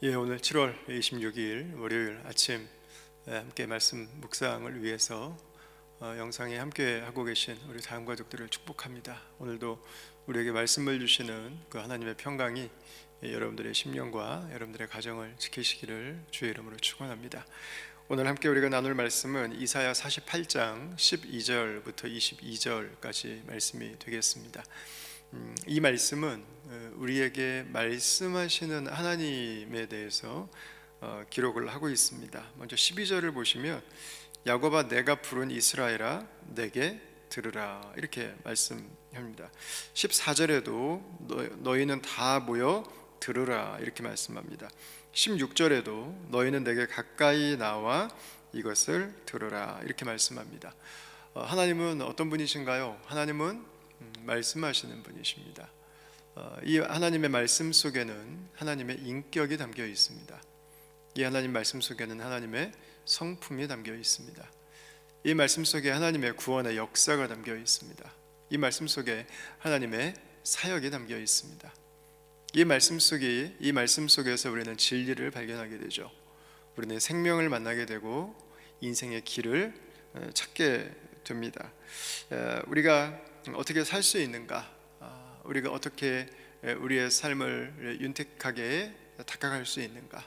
오늘 7월 26일 월요일 아침 함께 말씀 묵상을 위해서 영상에 함께 하고 계신 우리 자연가족들을 축복합니다. 오늘도 우리에게 말씀을 주시는 그 하나님의 평강이 여러분들의 심령과 여러분들의 가정을 지키시기를 주의 이름으로 축원합니다. 오늘 함께 우리가 나눌 말씀은 이사야 48장 12절부터 22절까지 말씀이 되겠습니다. 이 말씀은 우리에게 말씀하시는 하나님에 대해서 기록을 하고 있습니다. 먼저 12절을 보시면 야곱아 내가 부른 이스라엘아 내게 들으라 이렇게 말씀합니다. 14절에도 너희는 다 모여 들으라 이렇게 말씀합니다. 16절에도 너희는 내게 가까이 나와 이것을 들으라 이렇게 말씀합니다. 하나님은 어떤 분이신가요? 하나님은 말씀하시는 분이십니다. 이 하나님의 말씀 속에는 하나님의 인격이 담겨 있습니다. 이 하나님 말씀 속에는 하나님의 성품이 담겨 있습니다. 이 말씀 속에 하나님의 구원의 역사가 담겨 있습니다. 이 말씀 속에 하나님의 사역이 담겨 있습니다. 이 말씀 속에서 우리는 진리를 발견하게 되죠. 우리는 생명을 만나게 되고 인생의 길을 찾게 됩니다. 우리가 어떻게 살 수 있는가? 우리가 어떻게 우리의 삶을 윤택하게 닦아갈 수 있는가?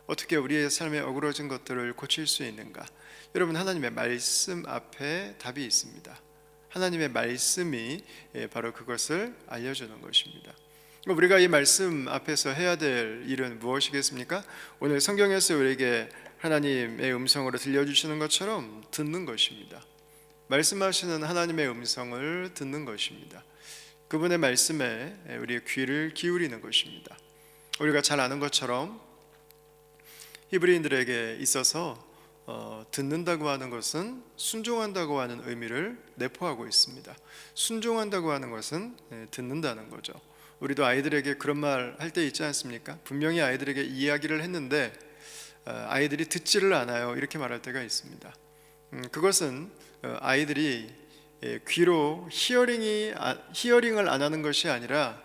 어떻게 우리의 삶에 어그러진 것들을 고칠 수 있는가? 여러분, 하나님의 말씀 앞에 답이 있습니다. 하나님의 말씀이 바로 그것을 알려주는 것입니다. 우리가 이 말씀 앞에서 해야 될 일은 무엇이겠습니까? 오늘 성경에서 우리에게 하나님의 음성으로 들려주시는 것처럼 듣는 것입니다. 말씀하시는 하나님의 음성을 듣는 것입니다. 그분의 말씀에 우리의 귀를 기울이는 것입니다. 우리가 잘 아는 것처럼 히브리인들에게 있어서 듣는다고 하는 것은 순종한다고 하는 의미를 내포하고 있습니다. 순종한다고 하는 것은 듣는다는 거죠. 우리도 아이들에게 그런 말 할 때 있지 않습니까? 분명히 아이들에게 이야기를 했는데 아이들이 듣지를 않아요 이렇게 말할 때가 있습니다. 그것은 아이들이 귀로 히어링을 안 하는 것이 아니라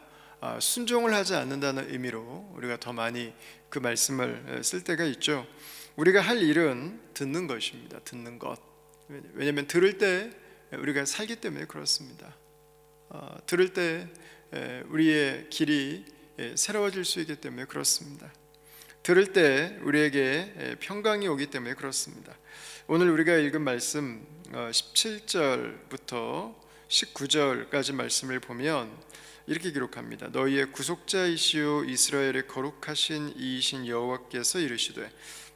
순종을 하지 않는다는 의미로 우리가 더 많이 그 말씀을 쓸 때가 있죠. 우리가 할 일은 듣는 것입니다. 듣는 것. 왜냐하면 들을 때 우리가 살기 때문에 그렇습니다. 들을 때 우리의 길이 새로워질 수 있기 때문에 그렇습니다. 들을 때 우리에게 평강이 오기 때문에 그렇습니다. 오늘 우리가 읽은 말씀 17절부터 19절까지 말씀을 보면 이렇게 기록합니다. 너희의 구속자이시오 이스라엘의 거룩하신 이이신 여호와께서 이르시되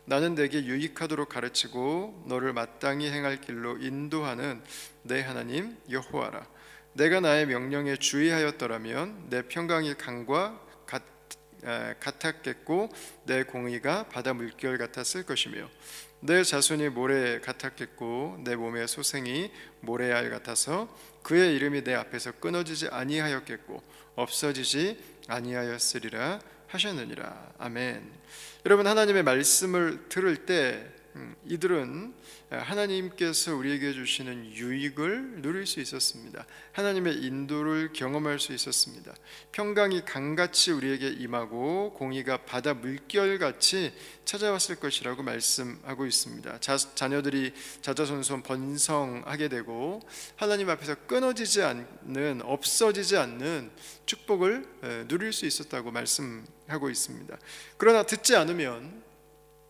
나는 내게 유익하도록 가르치고 너를 마땅히 행할 길로 인도하는 내 하나님 여호와라. 내가 나의 명령에 주의하였더라면 내 평강이 강과 같았겠고 내 공의가 바다 물결 같았을 것이며 내 자손이 모래 같았겠고 내 몸의 소생이 모래알 같아서 그의 이름이 내 앞에서 끊어지지 아니하였겠고 없어지지 아니하였으리라 하셨느니라. 아멘. 여러분, 하나님의 말씀을 들을 때 이들은 하나님께서 우리에게 주시는 유익을 누릴 수 있었습니다. 하나님의 인도를 경험할 수 있었습니다. 평강이 강같이 우리에게 임하고 공의가 바다 물결같이 찾아왔을 것이라고 말씀하고 있습니다. 자녀들이 자자손손 번성하게 되고 하나님 앞에서 끊어지지 않는, 없어지지 않는 축복을 누릴 수 있었다고 말씀하고 있습니다. 그러나 듣지 않으면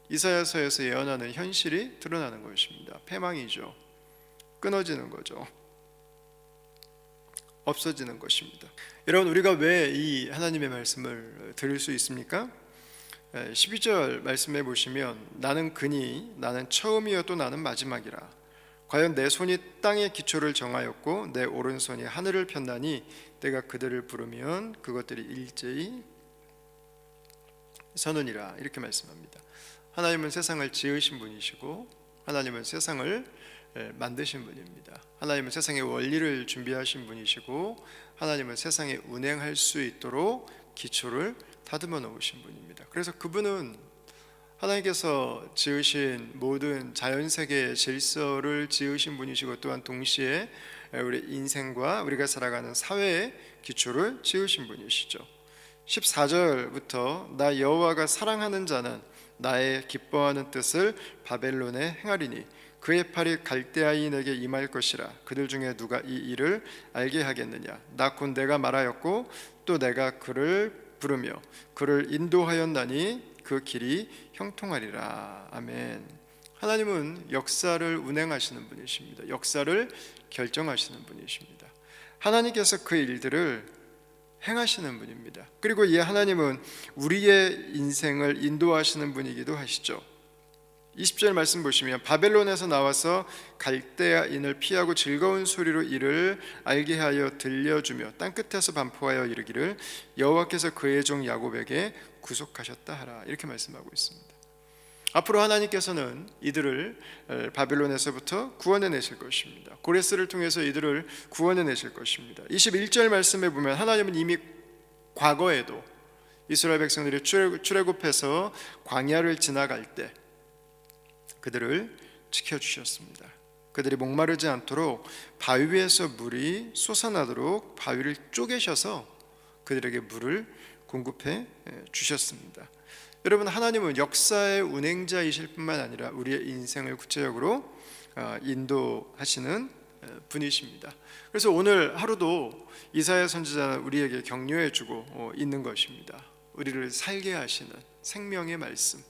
이사야서에서 예언하는 현실이 드러나는 것입니다. 패망이죠. 끊어지는 거죠. 없어지는 것입니다. 여러분, 우리가 왜 이 하나님의 말씀을 들을 수 있습니까? 12절 말씀해 보시면 나는 그니 나는 처음이요 또 나는 마지막이라. 과연 내 손이 땅의 기초를 정하였고 내 오른손이 하늘을 폈나니 내가 그들을 부르면 그것들이 일제히 서느니라. 이렇게 말씀합니다. 하나님은 세상을 지으신 분이시고 하나님은 세상을 만드신 분입니다. 하나님은 세상의 원리를 준비하신 분이시고 하나님은 세상에 운행할 수 있도록 기초를 다듬어 놓으신 분입니다. 그래서 그분은 하나님께서 지으신 모든 자연세계의 질서를 지으신 분이시고 또한 동시에 우리 인생과 우리가 살아가는 사회의 기초를 지으신 분이시죠. 14절부터 나 여호와가 사랑하는 자는 나의 기뻐하는 뜻을 바벨론에 행하리니 그의 팔이 갈대아인에게 임할 것이라. 그들 중에 누가 이 일을 알게 하겠느냐. 나 곧 내가 말하였고 또 내가 그를 부르며 그를 인도하였나니 그 길이 형통하리라. 아멘. 하나님은 역사를 운행하시는 분이십니다. 역사를 결정하시는 분이십니다. 하나님께서 그 일들을 행하시는 분입니다. 그리고 이 하나님은 우리의 인생을 인도하시는 분이기도 하시죠. 20절 말씀 보시면 바벨론에서 나와서 갈대아인을 피하고 즐거운 소리로 이를 알게 하여 들려주며 땅끝에서 반포하여 이르기를 여호와께서 그의 종 야곱에게 구속하셨다 하라. 이렇게 말씀하고 있습니다. 앞으로 하나님께서는 이들을 바벨론에서부터 구원해 내실 것입니다. 고레스를 통해서 이들을 구원해 내실 것입니다. 21절 말씀에 보면 하나님은 이미 과거에도 이스라엘 백성들이 출애굽해서 광야를 지나갈 때 그들을 지켜주셨습니다. 그들이 목마르지 않도록 바위 위에서 물이 솟아나도록 바위를 쪼개셔서 그들에게 물을 공급해 주셨습니다. 여러분, 하나님은 역사의 운행자이실 뿐만 아니라 우리의 인생을 구체적으로 인도하시는 분이십니다. 그래서 오늘 하루도 이사야 선지자는 우리에게 격려해주고 있는 것입니다. 우리를 살게 하시는 생명의 말씀,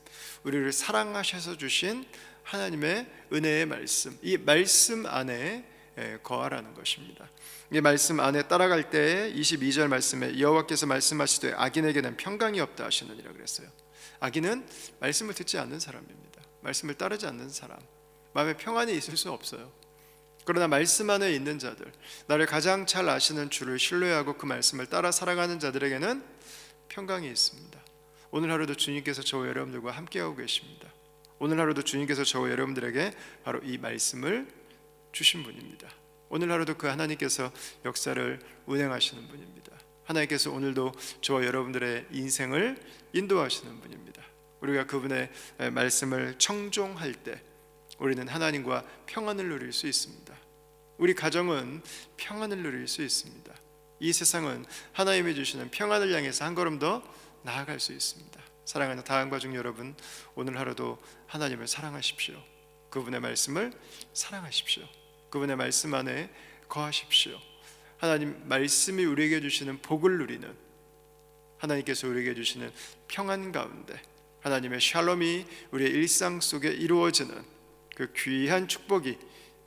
우리를 사랑하셔서 주신 하나님의 은혜의 말씀, 이 말씀 안에 거하라는 것입니다. 이 말씀 안에 따라갈 때 22절 말씀에 여호와께서 말씀하시되 악인에게는 평강이 없다 하시느니라 그랬어요. 악인은 말씀을 듣지 않는 사람입니다. 말씀을 따르지 않는 사람, 마음에 평안이 있을 수 없어요. 그러나 말씀 안에 있는 자들, 나를 가장 잘 아시는 주를 신뢰하고 그 말씀을 따라 살아가는 자들에게는 평강이 있습니다. 오늘 하루도 주님께서 저와 여러분들과 함께하고 계십니다. 오늘 하루도 주님께서 저와 여러분들에게 바로 이 말씀을 주신 분입니다. 오늘 하루도 그 하나님께서 역사를 운행하시는 분입니다. 하나님께서 오늘도 저와 여러분들의 인생을 인도하시는 분입니다. 우리가 그분의 말씀을 청종할 때 우리는 하나님과 평안을 누릴 수 있습니다. 우리 가정은 평안을 누릴 수 있습니다. 이 세상은 하나님이 주시는 평안을 향해서 한 걸음 더 나아갈 수 있습니다. 사랑하는 다음과중 여러분, 오늘 하루도 하나님을 사랑하십시오. 그분의 말씀을 사랑하십시오. 그분의 말씀 안에 거하십시오. 하나님 말씀이 우리에게 주시는 복을 누리는, 하나님께서 우리에게 주시는 평안 가운데 하나님의 샬롬이 우리의 일상 속에 이루어지는 그 귀한 축복이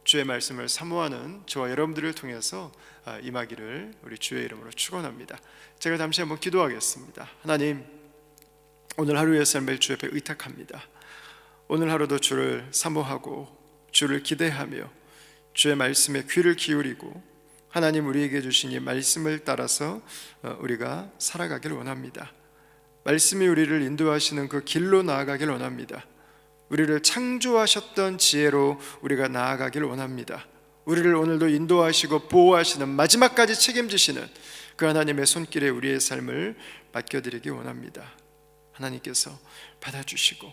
주의 말씀을 사모하는 저와 여러분들을 통해서 임하기를 우리 주의 이름으로 축원합니다. 제가 잠시 한번 기도하겠습니다. 하나님, 오늘 하루의 삶을 주 옆에 의탁합니다. 오늘 하루도 주를 사모하고 주를 기대하며 주의 말씀에 귀를 기울이고 하나님 우리에게 주신 이 말씀을 따라서 우리가 살아가길 원합니다. 말씀이 우리를 인도하시는 그 길로 나아가길 원합니다. 우리를 창조하셨던 지혜로 우리가 나아가길 원합니다. 우리를 오늘도 인도하시고 보호하시는, 마지막까지 책임지시는 그 하나님의 손길에 우리의 삶을 맡겨드리기 원합니다. 하나님께서 받아주시고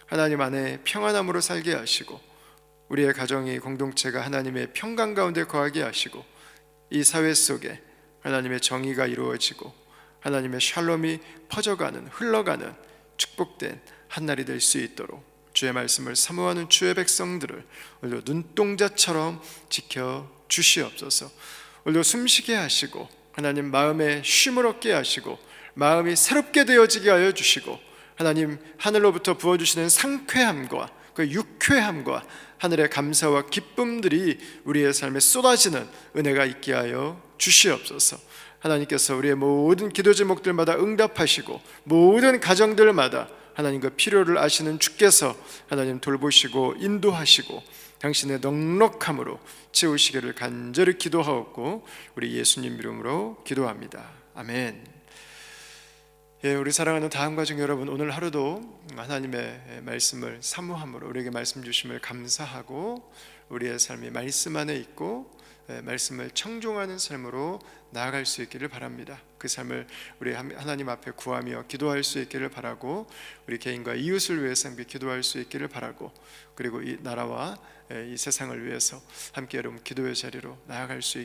하나님 안에 평안함으로 살게 하시고 우리의 가정이, 공동체가 하나님의 평강 가운데 거하게 하시고 이 사회 속에 하나님의 정의가 이루어지고 하나님의 샬롬이 퍼져가는, 흘러가는 축복된 한날이 될 수 있도록 주의 말씀을 사모하는 주의 백성들을 오늘도 눈동자처럼 지켜주시옵소서. 오늘도 숨쉬게 하시고 하나님 마음에 쉼을 얻게 하시고 마음이 새롭게 되어지게 하여 주시고 하나님 하늘로부터 부어주시는 상쾌함과 그 유쾌함과 하늘의 감사와 기쁨들이 우리의 삶에 쏟아지는 은혜가 있게 하여 주시옵소서. 하나님께서 우리의 모든 기도 제목들마다 응답하시고 모든 가정들마다 하나님 그 필요를 아시는 주께서 하나님 돌보시고 인도하시고 당신의 넉넉함으로 채우시기를 간절히 기도하옵고 우리 예수님 이름으로 기도합니다. 아멘. 우리 사랑하는 다음가족 여러분, 오늘 하루도 하나님의 말씀을 사모함으로 우리에게 말씀 주심을 감사하고 우리의 삶이 말씀 안에 있고 말씀을 청종하는 삶으로 나아갈 수 있기를 바랍니다. 그 삶을 우리 하나님 앞에 구하며 기도할 수 있기를 바라고 우리 개인과 이웃을 위해서 함께 기도할 수 있기를 바라고 그리고 이 나라와 이 세상을 위해서 함께 여러분 기도의 자리로 나아갈 수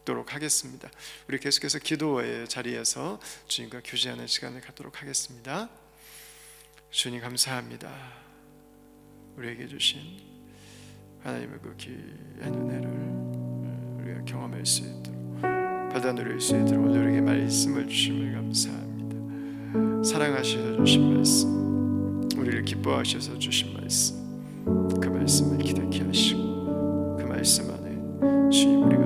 갖도록 하겠습니다. 우리 계속해서 기도의 자리에서 주님과 교제하는 시간을 갖도록 하겠습니다. 주님 감사합니다. 우리에게 주신 하나님의 그 귀한 은혜를 우리가 경험할 수 있도록, 받아 누릴 수 있도록 오늘 우리에게 말씀을 주심을 감사합니다. 사랑하셔서 주신 말씀, 우리를 기뻐하셔서 주신 말씀, 그 말씀을 기대케 하시고 그 말씀 안에 주님 우리